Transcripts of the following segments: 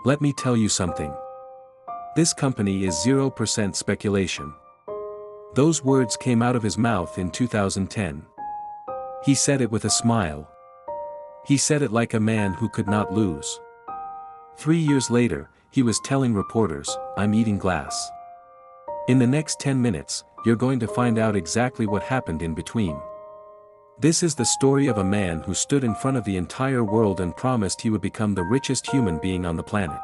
Let me tell you something. This company is 0% speculation. Those words came out of his mouth in 2010. He said it with a smile. He said it like a man who could not lose. 3 years later, he was telling reporters, "I'm eating glass." In the next 10 minutes, you're going to find out exactly what happened in between. This is the story of a man who stood in front of the entire world and promised he would become the richest human being on the planet.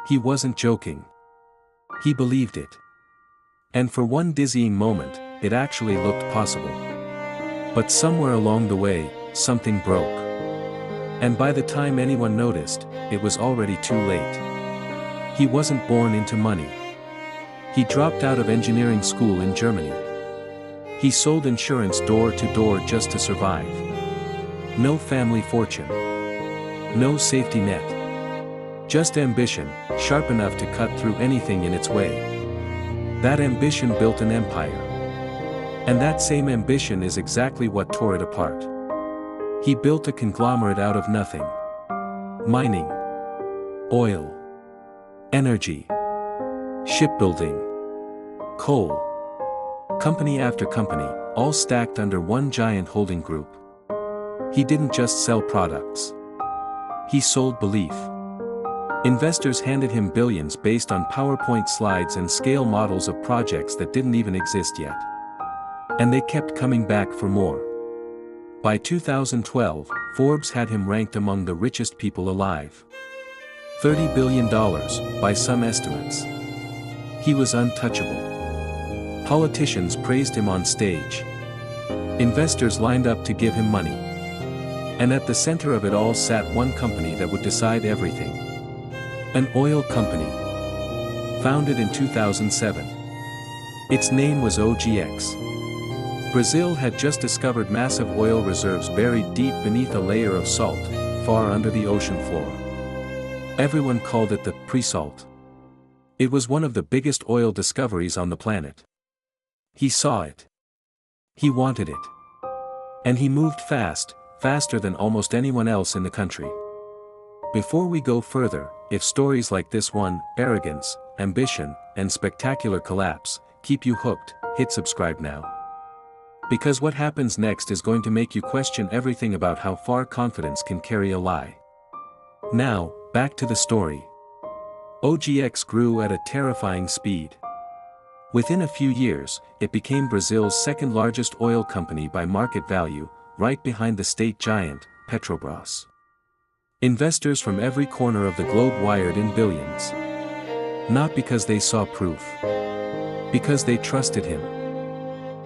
He wasn't joking. He believed it. And for one dizzying moment, it actually looked possible. But somewhere along the way, something broke. And by the time anyone noticed, it was already too late. He wasn't born into money. He dropped out of engineering school in Germany. He sold insurance door to door just to survive. No family fortune. No safety net. Just ambition, sharp enough to cut through anything in its way. That ambition built an empire. And that same ambition is exactly what tore it apart. He built a conglomerate out of nothing. Mining. Oil. Energy. Shipbuilding. Coal. Company after company, all stacked under one giant holding group. He didn't just sell products. He sold belief. Investors handed him billions based on PowerPoint slides and scale models of projects that didn't even exist yet. And they kept coming back for more. By 2012, Forbes had him ranked among the richest people alive. $30 billion, by some estimates. He was untouchable. Politicians praised him on stage. Investors lined up to give him money. And at the center of it all sat one company that would decide everything. An oil company. Founded in 2007. Its name was OGX. Brazil had just discovered massive oil reserves buried deep beneath a layer of salt, far under the ocean floor. Everyone called it the pre-salt. It was one of the biggest oil discoveries on the planet. He saw it. He wanted it. And he moved fast, faster than almost anyone else in the country. Before we go further, if stories like this one, arrogance, ambition, and spectacular collapse, keep you hooked, hit subscribe now. Because what happens next is going to make you question everything about how far confidence can carry a lie. Now, back to the story. OGX grew at a terrifying speed. Within a few years, it became Brazil's second largest oil company by market value, right behind the state giant, Petrobras. Investors from every corner of the globe wired in billions. Not because they saw proof. Because they trusted him.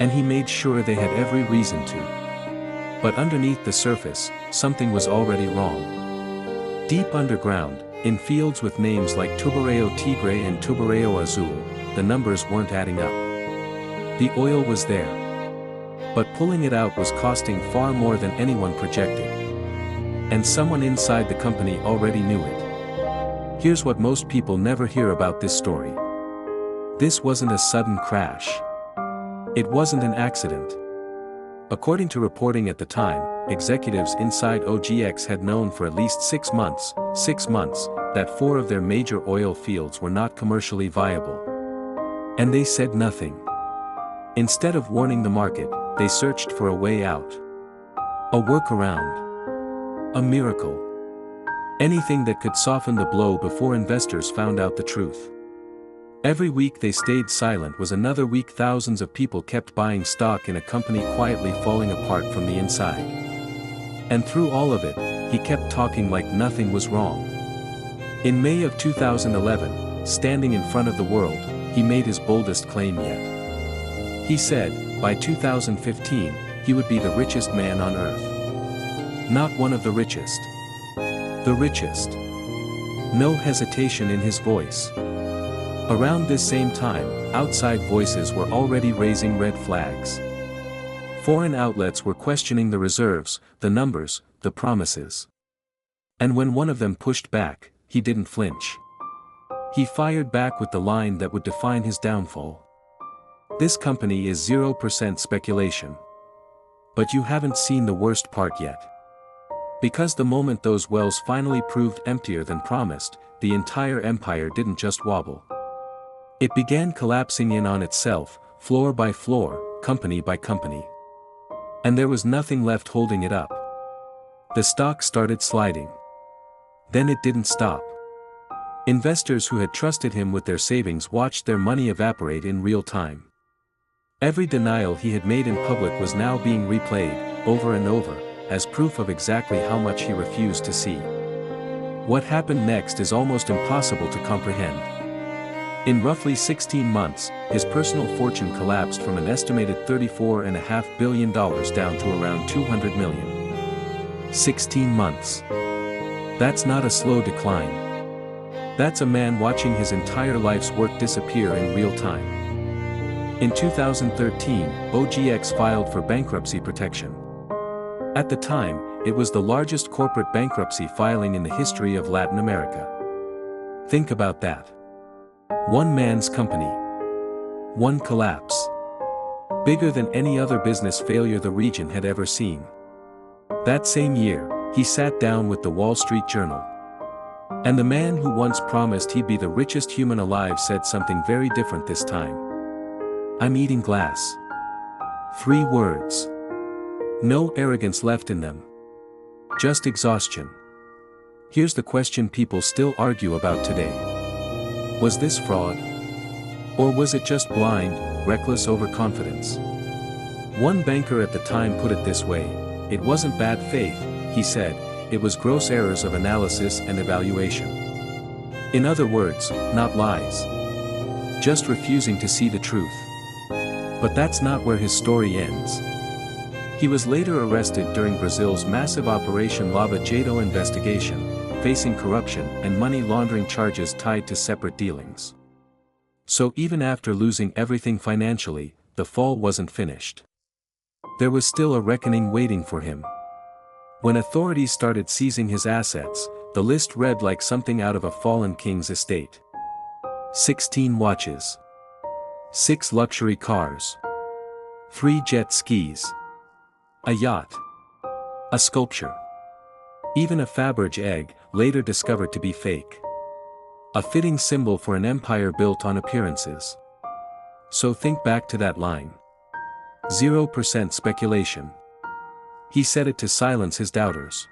And he made sure they had every reason to. But underneath the surface, something was already wrong. Deep underground, in fields with names like Tubarão Tigre and Tubarão Azul, the numbers weren't adding up. The oil was there. But pulling it out was costing far more than anyone projected. And someone inside the company already knew it. Here's what most people never hear about this story. This wasn't a sudden crash. It wasn't an accident. According to reporting at the time, executives inside OGX had known for at least 6 months, that 4 of their major oil fields were not commercially viable. And they said nothing. Instead of warning the market, they searched for a way out. A workaround. A miracle. Anything that could soften the blow before investors found out the truth. Every week they stayed silent was another week thousands of people kept buying stock in a company quietly falling apart from the inside. And through all of it, he kept talking like nothing was wrong. In May of 2011, standing in front of the world, he made his boldest claim yet. He said, by 2015, he would be the richest man on earth. Not one of the richest. The richest. No hesitation in his voice. Around this same time, outside voices were already raising red flags. Foreign outlets were questioning the reserves, the numbers, the promises. And when one of them pushed back, he didn't flinch. He fired back with the line that would define his downfall. This company is 0% speculation. But you haven't seen the worst part yet. Because the moment those wells finally proved emptier than promised, the entire empire didn't just wobble. It began collapsing in on itself, floor by floor, company by company. And there was nothing left holding it up. The stock started sliding. Then it didn't stop. Investors who had trusted him with their savings watched their money evaporate in real time. Every denial he had made in public was now being replayed, over and over, as proof of exactly how much he refused to see. What happened next is almost impossible to comprehend. In roughly 16 months, his personal fortune collapsed from an estimated $34.5 billion down to around $200 million. 16 months. That's not a slow decline. That's a man watching his entire life's work disappear in real time. In 2013, OGX filed for bankruptcy protection. At the time, it was the largest corporate bankruptcy filing in the history of Latin America. Think about that. One man's company. One collapse. Bigger than any other business failure the region had ever seen. That same year, he sat down with the Wall Street Journal. And the man who once promised he'd be the richest human alive said something very different this time. "I'm eating glass." 3 words. No arrogance left in them. Just exhaustion. Here's the question people still argue about today. Was this fraud? Or was it just blind, reckless overconfidence? One banker at the time put it this way: "It wasn't bad faith," he said, "it was gross errors of analysis and evaluation." In other words, not lies. Just refusing to see the truth. But that's not where his story ends. He was later arrested during Brazil's massive Operation Lava Jato investigation, facing corruption and money laundering charges tied to separate dealings. So even after losing everything financially, the fall wasn't finished. There was still a reckoning waiting for him. When authorities started seizing his assets, the list read like something out of a fallen king's estate. 16 watches. 6 luxury cars. 3 jet skis. A yacht. A sculpture. Even a Fabergé egg, later discovered to be fake. A fitting symbol for an empire built on appearances. So think back to that line. 0% speculation. He said it to silence his doubters.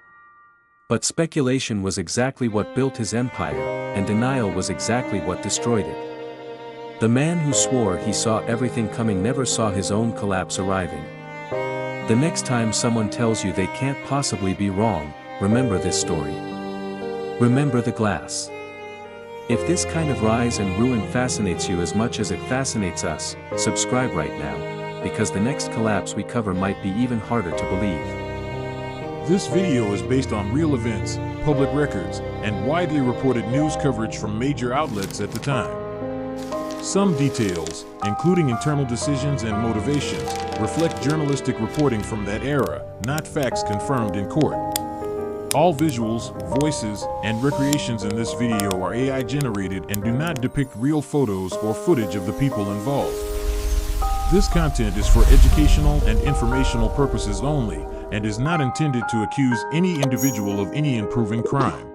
But speculation was exactly what built his empire, and denial was exactly what destroyed it. The man who swore he saw everything coming never saw his own collapse arriving. The next time someone tells you they can't possibly be wrong, remember this story. Remember the glass. If this kind of rise and ruin fascinates you as much as it fascinates us, subscribe right now, because the next collapse we cover might be even harder to believe. This video is based on real events, public records, and widely reported news coverage from major outlets at the time. Some details, including internal decisions and motivations, reflect journalistic reporting from that era, not facts confirmed in court. All visuals, voices, and recreations in this video are AI generated and do not depict real photos or footage of the people involved. This content is for educational and informational purposes only, and is not intended to accuse any individual of any improving crime.